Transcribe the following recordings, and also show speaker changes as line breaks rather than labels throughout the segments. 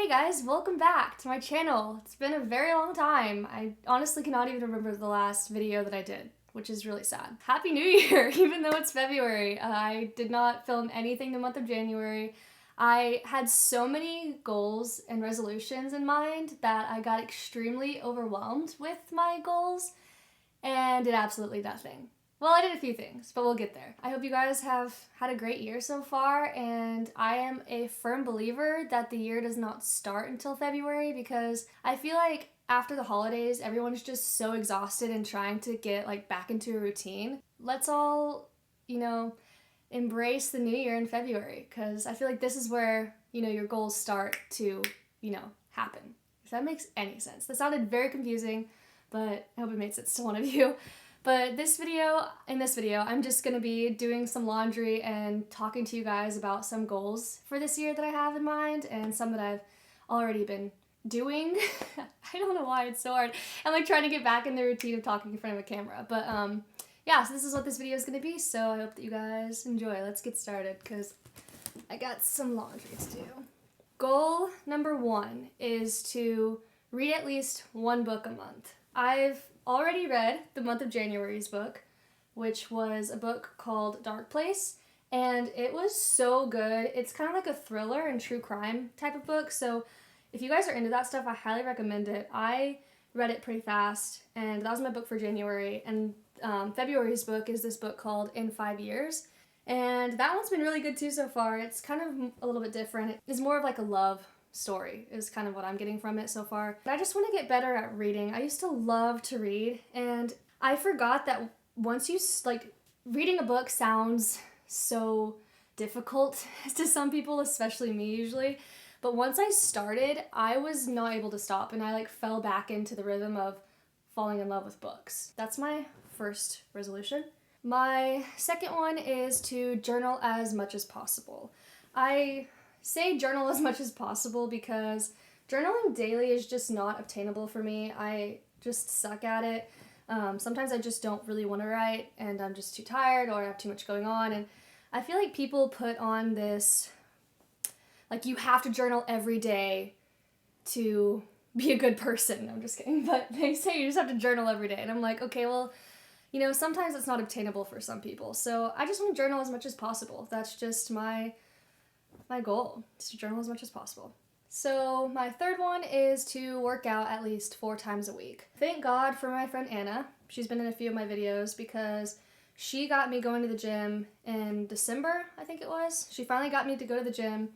Hey guys, welcome back to my channel. It's been a very long time. I honestly cannot even remember the last video that I did, which is really sad. Happy New Year, even though it's February. I did not film anything the month of January. I had so many goals and resolutions in mind that I got extremely overwhelmed with my goals and did absolutely nothing. Well, I did a few things, but we'll get there. I hope you guys have had a great year so far, and I am a firm believer that the year does not start until February because I feel like after the holidays, everyone's just so exhausted and trying to get back into a routine. Let's all, embrace the new year in February because I feel like this is where, your goals start to, happen. If that makes any sense. That sounded very confusing, but I hope it made sense to one of you. But in this video, I'm just going to be doing some laundry and talking to you guys about some goals for this year that I have in mind and some that I've already been doing. I don't know why it's so hard. I'm trying to get back in the routine of talking in front of a camera. But yeah, so this is what this video is going to be. So I hope that you guys enjoy. Let's get started because I got some laundry to do. Goal number 1 is to read at least one book a month. I've already read the month of January's book, which was a book called Dark Place, and it was so good. It's kind of like a thriller and true crime type of book, so if you guys are into that stuff, I highly recommend it. I read it pretty fast, and that was my book for January, and February's book is this book called In 5 Years, and that one's been really good too so far. It's kind of a little bit different. It's more of like a love story is kind of what I'm getting from it so far. But I just want to get better at reading. I used to love to read, and I forgot that once you reading a book sounds so difficult to some people, especially me usually. But once I started, I was not able to stop, and I fell back into the rhythm of falling in love with books. That's my first resolution. My second one is to journal as much as possible. I say journal as much as possible because journaling daily is just not obtainable for me. I just suck at it. Sometimes I just don't really want to write and I'm just too tired or I have too much going on. And I feel like people put on this, you have to journal every day to be a good person. I'm just kidding. But they say you just have to journal every day. And I'm like, okay, well, sometimes it's not obtainable for some people. So I just want to journal as much as possible. That's just my goal is to journal as much as possible. So my third one is to work out at least 4 times a week. Thank God for my friend Anna. She's been in a few of my videos because she got me going to the gym in December, I think it was. She finally got me to go to the gym,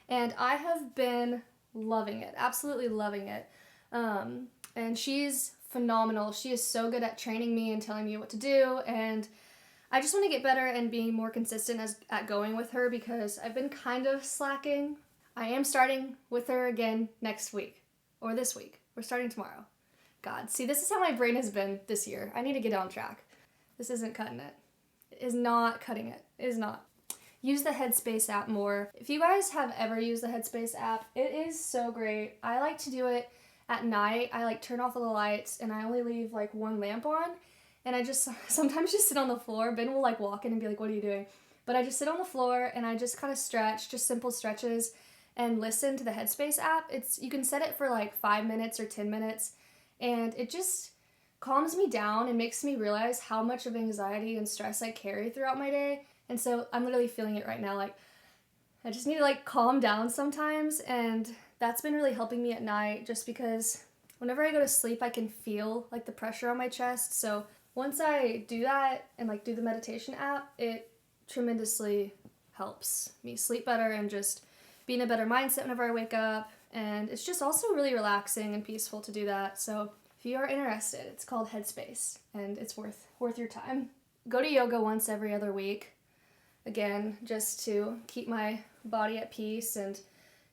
and I have been loving it, absolutely loving it. And she's phenomenal. She is so good at training me and telling me what to do, and I just want to get better and be more consistent at going with her because I've been kind of slacking. I am starting with her again next week, or this week. We're starting tomorrow. God, see, this is how my brain has been this year. I need to get on track. This isn't cutting it. It is not cutting it. It is not. Use the Headspace app more. If you guys have ever used the Headspace app, it is so great. I like to do it at night. I turn off all the lights and I only leave one lamp on. And I just sometimes just sit on the floor. Ben will walk in and be like, what are you doing? But I just sit on the floor and I just kind of stretch, just simple stretches, and listen to the Headspace app. You can set it for 5 minutes or 10 minutes, and it just calms me down and makes me realize how much of anxiety and stress I carry throughout my day. And so I'm literally feeling it right now. I just need to calm down sometimes, and that's been really helping me at night just because whenever I go to sleep, I can feel the pressure on my chest. So once I do that and do the meditation app, it tremendously helps me sleep better and just be in a better mindset whenever I wake up. And it's just also really relaxing and peaceful to do that. So if you are interested, it's called Headspace and it's worth your time. Go to yoga once every other week. Again, just to keep my body at peace and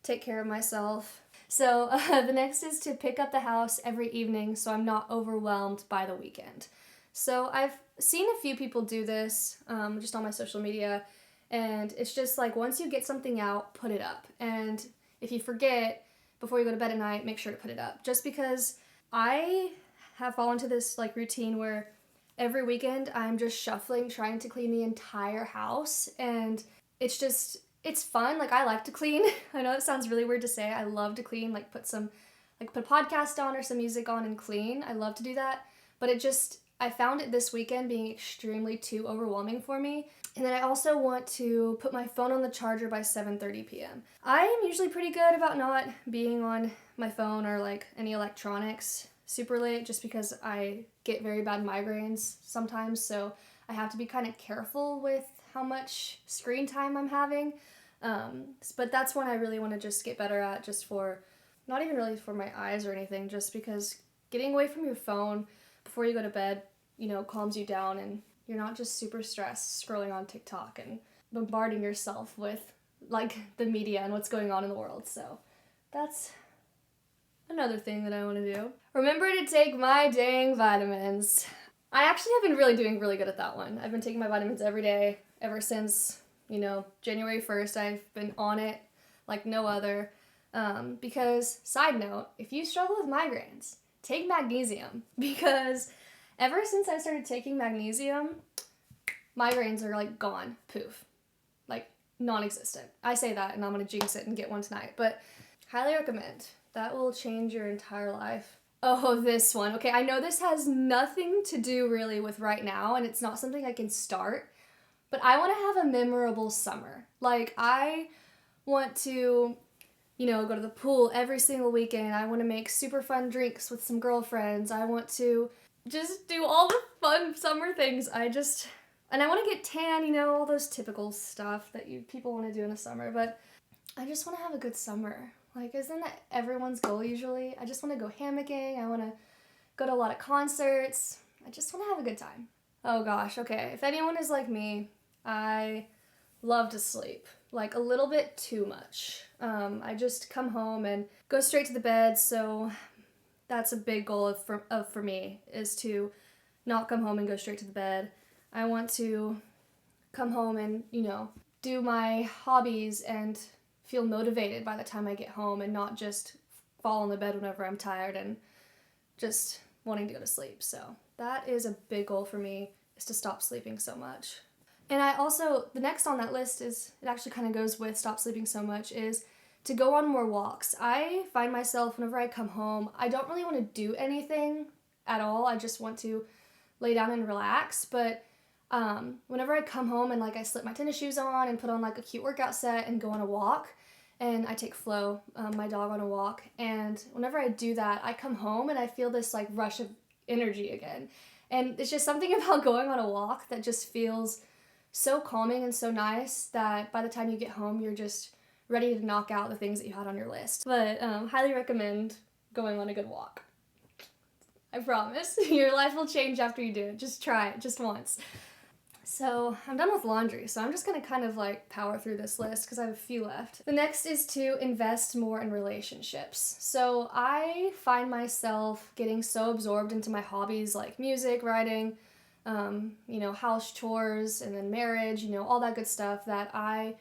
take care of myself. So the next is to pick up the house every evening so I'm not overwhelmed by the weekend. So I've seen a few people do this just on my social media, and it's just once you get something out, put it up. And if you forget before you go to bed at night, make sure to put it up. Just because I have fallen to this routine where every weekend I'm just shuffling, trying to clean the entire house, and it's just it's fun. Like, I like to clean. I know it sounds really weird to say. I love to clean, like put a podcast on or some music on and clean. I love to do that. But I found it this weekend being extremely too overwhelming for me. And then I also want to put my phone on the charger by 7:30 p.m. I am usually pretty good about not being on my phone or like any electronics super late, just because I get very bad migraines sometimes, so I have to be kind of careful with how much screen time I'm having. But that's one I really want to just get better at, just for, not even really for my eyes or anything, just because getting away from your phone before you go to bed, calms you down, and you're not just super stressed scrolling on TikTok and bombarding yourself with like the media and what's going on in the world. So that's another thing that I want to do. Remember to take my dang vitamins. I actually have been really doing really good at that one. I've been taking my vitamins every day ever since, January 1st. I've been on it like no other. Because, side note, if you struggle with migraines, take magnesium. Because ever since I started taking magnesium, migraines are like gone. Poof. Like non-existent. I say that and I'm going to jinx it and get one tonight. But highly recommend. That will change your entire life. Oh, this one. Okay, I know this has nothing to do really with right now, and it's not something I can start, but I want to have a memorable summer. Like, I want to, go to the pool every single weekend. I want to make super fun drinks with some girlfriends. I want to just do all the fun summer things. And I want to get tan, all those typical stuff that people want to do in the summer, but I just want to have a good summer. Like, isn't that everyone's goal usually? I just want to go hammocking. I want to go to a lot of concerts. I just want to have a good time. Oh gosh, okay. If anyone is like me, I love to sleep. Like, a little bit too much. I just come home and go straight to the bed, so that's a big goal for me, is to not come home and go straight to the bed. I want to come home and, do my hobbies and feel motivated by the time I get home, and not just fall on the bed whenever I'm tired and just wanting to go to sleep. So that is a big goal for me, is to stop sleeping so much. And the next on that list it actually kind of goes with stop sleeping so much, is to go on more walks. I find myself, whenever I come home, I don't really want to do anything at all. I just want to lay down and relax. But whenever I come home and I slip my tennis shoes on and put on a cute workout set and go on a walk, and I take Flo, my dog, on a walk, and whenever I do that, I come home and I feel this rush of energy again. And it's just something about going on a walk that just feels so calming and so nice that by the time you get home, you're just ready to knock out the things that you had on your list. But highly recommend going on a good walk. I promise. Your life will change after you do it. Just try it, just once. So I'm done with laundry, so I'm just going to kind of power through this list because I have a few left. The next is to invest more in relationships. So I find myself getting so absorbed into my hobbies like music, writing, house chores, and then marriage, all that good stuff, that I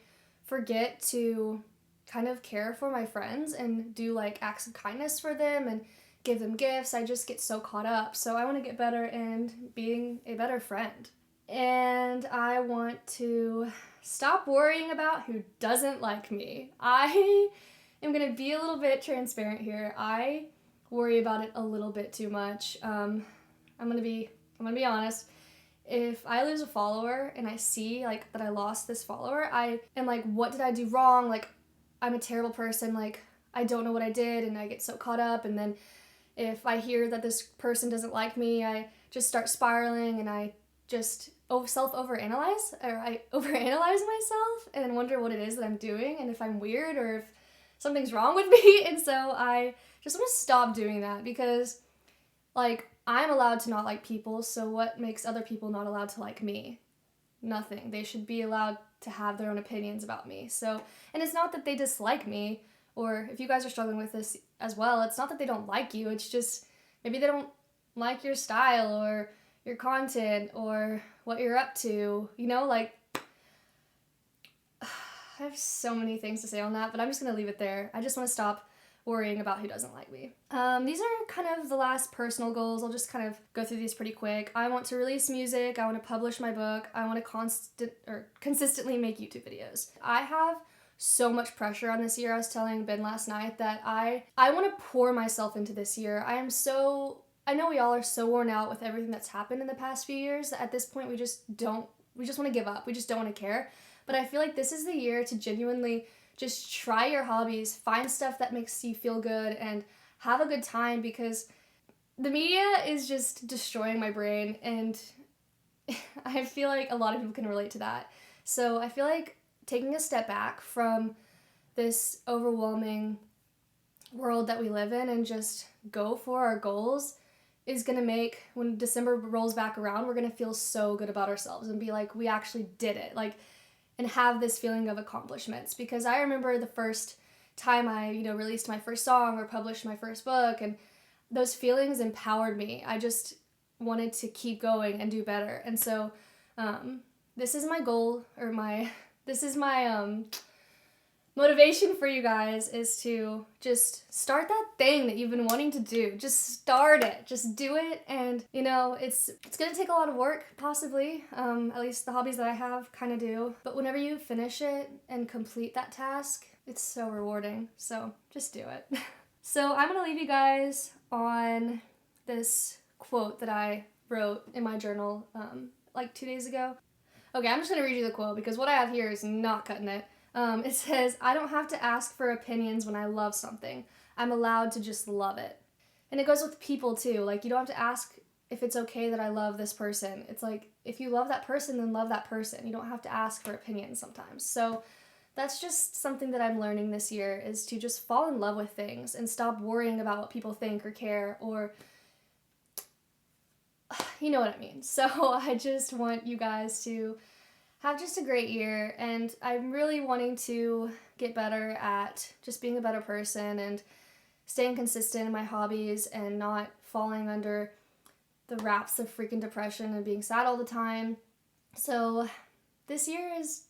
forget to kind of care for my friends and do acts of kindness for them and give them gifts. I just get so caught up. So I want to get better in being a better friend. And I want to stop worrying about who doesn't like me. I am going to be a little bit transparent here. I worry about it a little bit too much. I'm going to be honest. If I lose a follower and I see that I lost this follower, I am what did I do wrong? I'm a terrible person. I don't know what I did, and I get so caught up. And then if I hear that this person doesn't like me, I just start spiraling, and I just overanalyze myself and wonder what it is that I'm doing and if I'm weird or if something's wrong with me. And so I just want to stop doing that, because I'm allowed to not like people, so what makes other people not allowed to like me? Nothing. They should be allowed to have their own opinions about me. So, and it's not that they dislike me, or if you guys are struggling with this as well, it's not that they don't like you, it's just maybe they don't like your style or your content or what you're up to, I have so many things to say on that, but I'm just going to leave it there. I just want to stop worrying about who doesn't like me. These are kind of the last personal goals. I'll just kind of go through these pretty quick. I want to release music. I want to publish my book. I want to consistently make YouTube videos. I have so much pressure on this year. I was telling Ben last night that I want to pour myself into this year. I know we all are so worn out with everything that's happened in the past few years that at this point we just want to give up. We just don't want to care. But I feel like this is the year to genuinely just try your hobbies, find stuff that makes you feel good, and have a good time, because the media is just destroying my brain, and I feel like a lot of people can relate to that. So I feel like taking a step back from this overwhelming world that we live in and just go for our goals is going to make, when December rolls back around, we're going to feel so good about ourselves and be like, we actually did it. Like, and have this feeling of accomplishments. Because I remember the first time I, released my first song or published my first book, and those feelings empowered me. I just wanted to keep going and do better. And so this is my goal, or this is my motivation for you guys, is to just start that thing that you've been wanting to do. Just start it. Just do it. And, it's going to take a lot of work, possibly. At least the hobbies that I have kind of do. But whenever you finish it and complete that task, it's so rewarding. So just do it. So I'm going to leave you guys on this quote that I wrote in my journal like 2 days ago. Okay, I'm just going to read you the quote because what I have here is not cutting it. It says, "I don't have to ask for opinions when I love something. I'm allowed to just love it." And it goes with people too. Like, you don't have to ask if it's okay that I love this person. It's like, if you love that person, then love that person. You don't have to ask for opinions sometimes. So that's just something that I'm learning this year, is to just fall in love with things and stop worrying about what people think or care, or you know what I mean. So I just want you guys to have just a great year, and I'm really wanting to get better at just being a better person and staying consistent in my hobbies and not falling under the wraps of freaking depression and being sad all the time. So this year is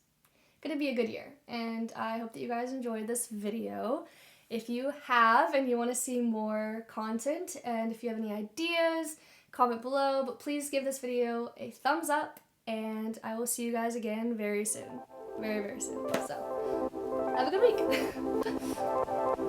gonna be a good year, and I hope that you guys enjoyed this video. If you have and you want to see more content, and if you have any ideas, comment below, but please give this video a thumbs up, and I will see you guys again very soon. Very, very soon. So, have a good week.